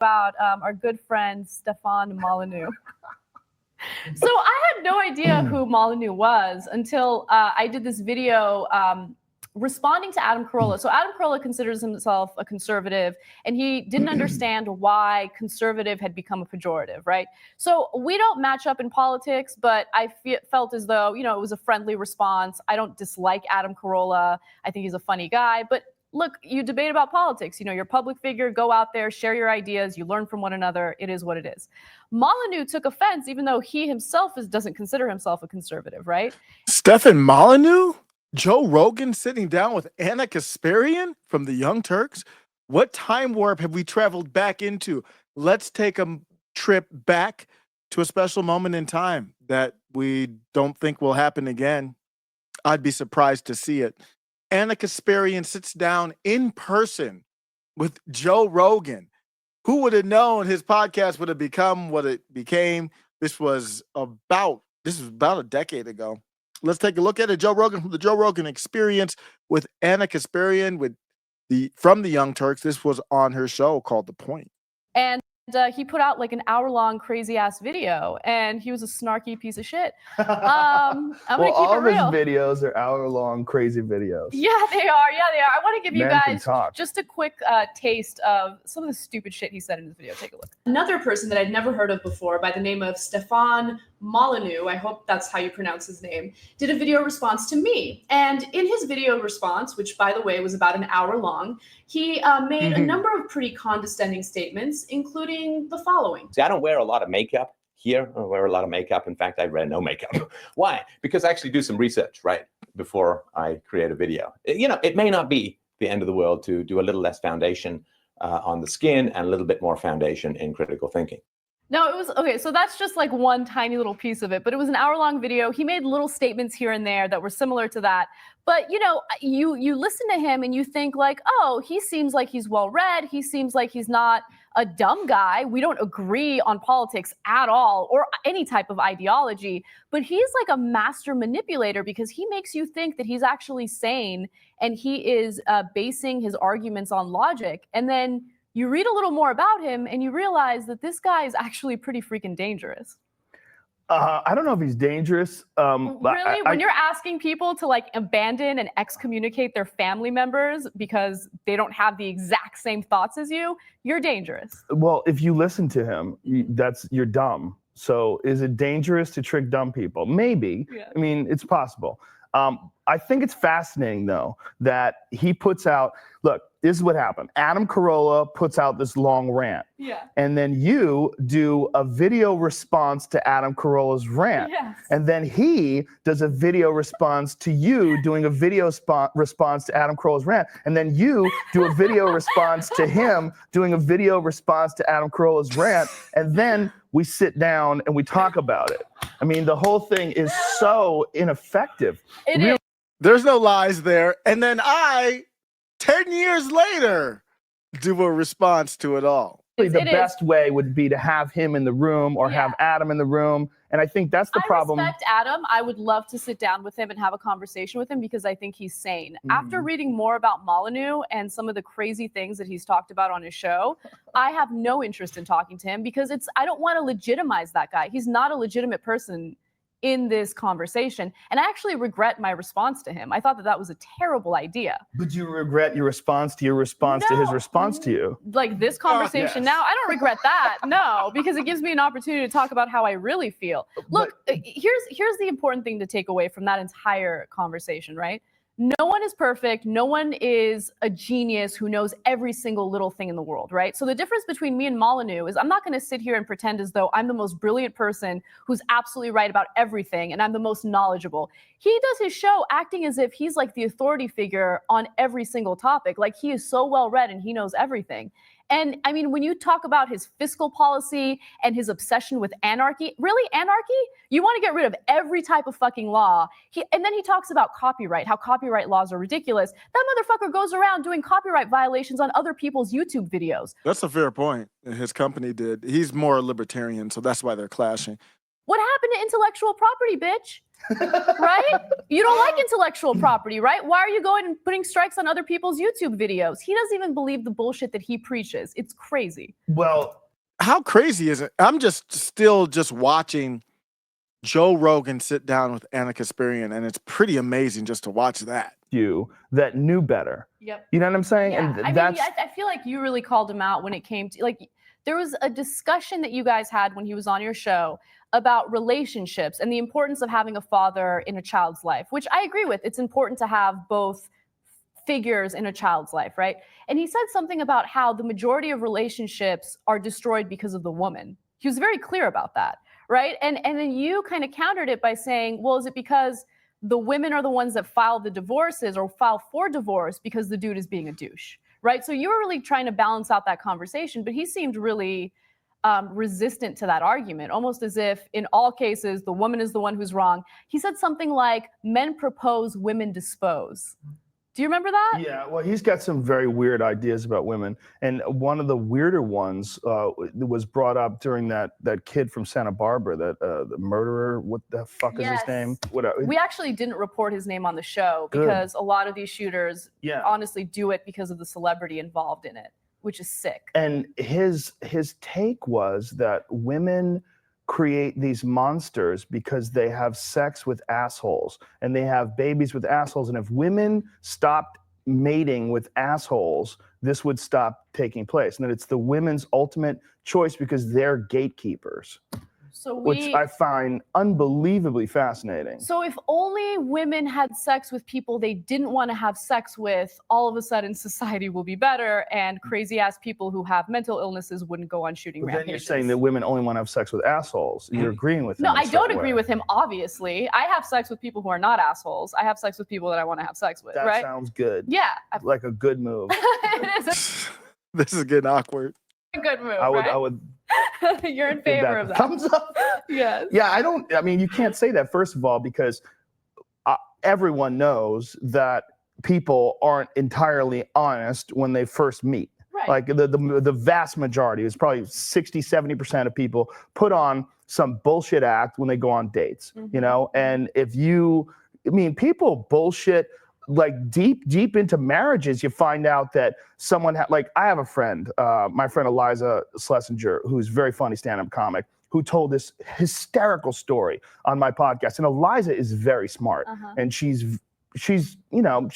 about our good friend Stefan Malanu. So I had no idea who Malanu was until I did this video responding to Adam Carolla. So Adam Carolla considers himself a conservative, and he didn't understand why conservative had become a pejorative, right? So we don't match up in politics, but I felt as though, you know, it was a friendly response. I don't dislike Adam Carolla. I think he's a funny guy, but look, you debate about politics. You know, you're a public figure, go out there, share your ideas, you learn from one another. It is what it is. Malanu took offense, even though he himself doesn't consider himself a conservative, right? Stefan Malanu? Joe Rogan sitting down with Anna Kasparian from the Young Turks? What time warp have we traveled back into? Let's take a trip back to a special moment in time that we don't think will happen again. I'd be surprised to see it. Anna Kasparian sits down in person with Joe Rogan. Who would have known his podcast would have become what it became? This was about a decade ago. Let's take a look at it. Joe Rogan from the Joe Rogan Experience with Anna Kasparian from the Young Turks. This was on her show called The Point. And he put out like an hour-long crazy-ass video, and he was a snarky piece of shit. I'm gonna keep all it of his real. videos are hour-long crazy videos. Yeah, they are. Yeah, they are. I want to give you Man guys just a quick taste of some of the stupid shit he said in this video. Take a look. Another person that I'd never heard of before by the name of Stefan Malanu, I hope that's how you pronounce his name, did a video response to me. And in his video response, which by the way was about an hour long, he made a number of pretty condescending statements, including the following. See, I don't wear a lot of makeup here. I don't wear a lot of makeup. In fact, I wear no makeup. Why? Because I actually do some research, right, before I create a video. You know, it may not be the end of the world to do a little less foundation on the skin and a little bit more foundation in critical thinking. No, it was, okay, so that's just like one tiny little piece of it, but it was an hour-long video. He made little statements here and there that were similar to that. But, you know, you listen to him and you think like, oh, he seems like he's well-read. He seems like he's not a dumb guy. We don't agree on politics at all or any type of ideology. But he's like a master manipulator because he makes you think that he's actually sane and he is basing his arguments on logic. And then you read a little more about him and you realize that this guy is actually pretty freaking dangerous. I don't know if he's dangerous. Really? When you're asking people to like abandon and excommunicate their family members because they don't have the exact same thoughts as you, you're dangerous. Well, if you listen to him, you're dumb. So is it dangerous to trick dumb people? Maybe. Yeah. I mean, it's possible. I think it's fascinating, though, that he puts out, look, this is what happened. Adam Carolla puts out this long rant. Yeah. And then you do a video response to Adam Carolla's rant. Yes. And then he does a video response to you doing a video response to Adam Carolla's rant. And then you do a video response to him doing a video response to Adam Carolla's rant. And then we sit down and we talk about it. I mean, the whole thing is so ineffective. It is. There's no lies there. And then 10 years later, do a response to it all. The best way would be to have him in the room or have Adam in the room. And I think that's the problem. I respect Adam. I would love to sit down with him and have a conversation with him because I think he's sane. After reading more about Malanu and some of the crazy things that he's talked about on his show, I have no interest in talking to him because I don't want to legitimize that guy. He's not a legitimate person in this conversation. And I actually regret my response to him. I thought that was a terrible idea. But you regret your response to to his response to you? Like this conversation now, I don't regret that. No, because it gives me an opportunity to talk about how I really feel. Look, here's the important thing to take away from that entire conversation, right? No one is perfect. No one is a genius who knows every single little thing in the world, right? So the difference between me and Malanu is I'm not going to sit here and pretend as though I'm the most brilliant person who's absolutely right about everything and I'm the most knowledgeable. He does his show acting as if he's like the authority figure on every single topic. Like he is so well read and he knows everything. And I mean, when you talk about his fiscal policy and his obsession with anarchy, really anarchy? You want to get rid of every type of fucking law. And then he talks about copyright, how copyright laws are ridiculous. That motherfucker goes around doing copyright violations on other people's YouTube videos. That's a fair point. His company did. He's more libertarian, so that's why they're clashing. What happened to intellectual property, bitch? Right? You don't like intellectual property, right? Why are you going and putting strikes on other people's YouTube videos? He doesn't even believe the bullshit that he preaches. It's crazy. Well, how crazy is it? I'm still watching Joe Rogan sit down with Anna Kasparian, and it's pretty amazing just to watch that. You that knew better. Yep. You know what I'm saying? Yeah. And I that's mean, I feel like you really called him out when it came to, like, there was a discussion that you guys had when he was on your show about relationships and the importance of having a father in a child's life, which I agree with. It's important to have both figures in a child's life, right? And he said something about how the majority of relationships are destroyed because of the woman. He was very clear about that, right? And then you kind of countered it by saying, well, is it because the women are the ones that file the divorces or file for divorce because the dude is being a douche, right? So you were really trying to balance out that conversation, but he seemed really resistant to that argument, almost as if in all cases, the woman is the one who's wrong. He said something like, men propose, women dispose. Do you remember that? Yeah, well, he's got some very weird ideas about women. And one of the weirder ones was brought up during that kid from Santa Barbara, the murderer. What the fuck is his name? We actually didn't report his name on the show because a lot of these shooters honestly do it because of the celebrity involved in it, which is sick. And his take was that women create these monsters because they have sex with assholes and they have babies with assholes. And if women stopped mating with assholes, this would stop taking place. And that it's the women's ultimate choice because they're gatekeepers. Which I find unbelievably fascinating. So if only women had sex with people they didn't want to have sex with, all of a sudden society will be better and crazy ass people who have mental illnesses wouldn't go on shooting rampages. Then you're saying that women only want to have sex with assholes. You're agreeing with him. No, I don't agree with him, obviously. I have sex with people who are not assholes. I have sex with people that I want to have sex with, right? That sounds good. Yeah. Like a good move. It is This is getting awkward. a good move, I would You're in favor of that. Thumbs up. Yes. Yeah, I mean, you can't say that, first of all, because everyone knows that people aren't entirely honest when they first meet. Right. Like the vast majority, it's probably 60, 70% of people put on some bullshit act when they go on dates, you know? And people bullshit like deep into marriages. You find out that someone I have a friend, my friend Eliza Schlesinger, who's a very funny stand-up comic, who told this hysterical story on my podcast. And Eliza is very smart, and she's not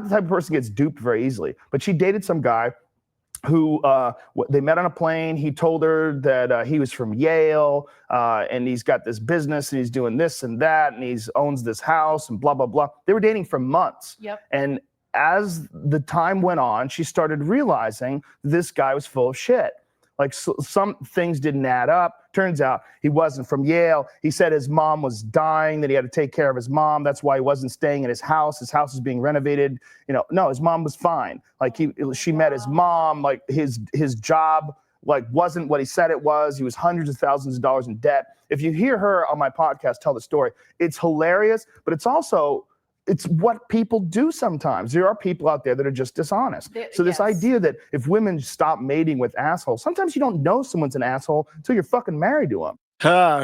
the type of person who gets duped very easily. But she dated some guy who they met on a plane. He told her that he was from Yale, and he's got this business, and he's doing this and that, and he owns this house, and blah, blah, blah. They were dating for months. Yep. And as the time went on, she started realizing this guy was full of shit. Like some things didn't add up. Turns out he wasn't from Yale. He said his mom was dying, that he had to take care of his mom. That's why he wasn't staying in his house. His house was being renovated. No, his mom was fine. Like she met his mom. Like his job wasn't what he said it was. He was hundreds of thousands of dollars in debt. If you hear her on my podcast tell the story, it's hilarious, but it's what people do sometimes. There are people out there that are just dishonest. So this idea that if women stop mating with assholes, sometimes you don't know someone's an asshole until you're fucking married to them.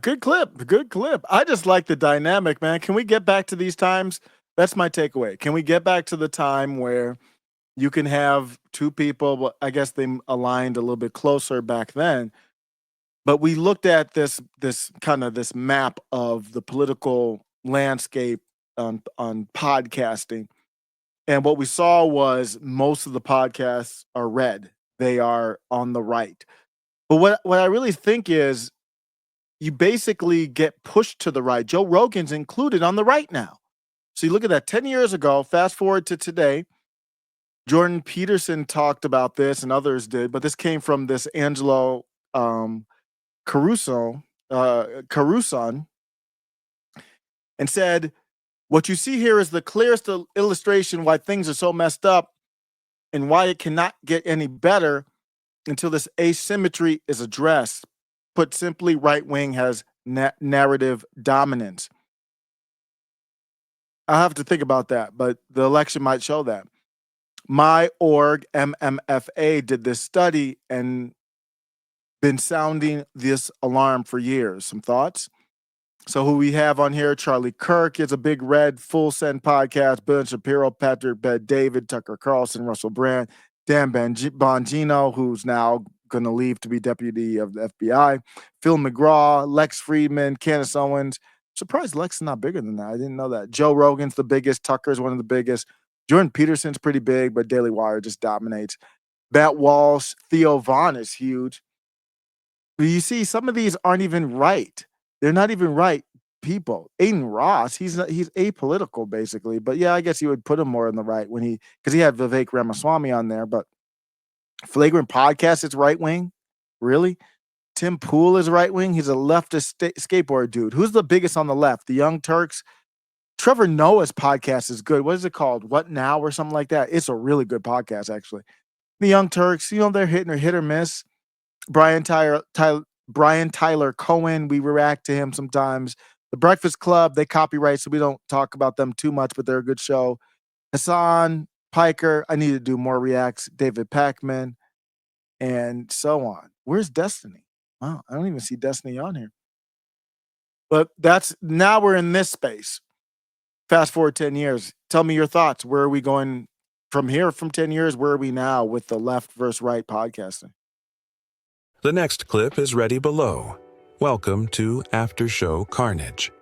Good clip. I just like the dynamic, man. Can we get back to these times? That's my takeaway. Can we get back to the time where you can have two people, but I guess they aligned a little bit closer back then. But we looked at this map of the political landscape on podcasting, and what we saw was most of the podcasts are red. They are on the right. But what I really think is you basically get pushed to the right. Joe Rogan's included on the right now. So you look at that 10 years ago, fast forward to today. Jordan Peterson talked about this and others did, but this came from this Angelo Caruso, and said, what you see here is the clearest illustration why things are so messed up and why it cannot get any better until this asymmetry is addressed. Put simply, right wing has narrative dominance. I'll have to think about that, but the election might show that. My org, MMFA, did this study, and been sounding this alarm for years. Some thoughts? So who we have on here, Charlie Kirk is a Big Red, Full Send Podcast, Bill Shapiro, Patrick Bet David, Tucker Carlson, Russell Brand, Dan Bongino, who's now going to leave to be deputy of the FBI, Phil McGraw, Lex Friedman, Candace Owens. Surprised Lex is not bigger than that. I didn't know that. Joe Rogan's the biggest. Tucker's one of the biggest. Jordan Peterson's pretty big, but Daily Wire just dominates. Matt Walsh, Theo Vaughn is huge. But you see, some of these aren't even right. They're not even right people. Aiden Ross, he's apolitical basically, but yeah, I guess you would put him more on the right because he had Vivek Ramaswamy on there. But Flagrant Podcast, it's right wing, really. Tim Pool is right wing. He's a leftist skateboard dude. Who's the biggest on the left? The Young Turks. Trevor Noah's podcast is good. What is it called? What Now or something like that? It's a really good podcast actually. The Young Turks, they're hit or miss. Brian Tyler Cohen, we react to him sometimes. The Breakfast Club, they copyright, so we don't talk about them too much, but they're a good show. Hassan Piker, I need to do more reacts. David Packman, and so on. Where's Destiny? Wow, I don't even see Destiny on here. But now we're in this space. Fast forward 10 years. Tell me your thoughts. Where are we going from here from 10 years? Where are we now with the left versus right podcasting? The next clip is ready below. Welcome to After Show Carnage.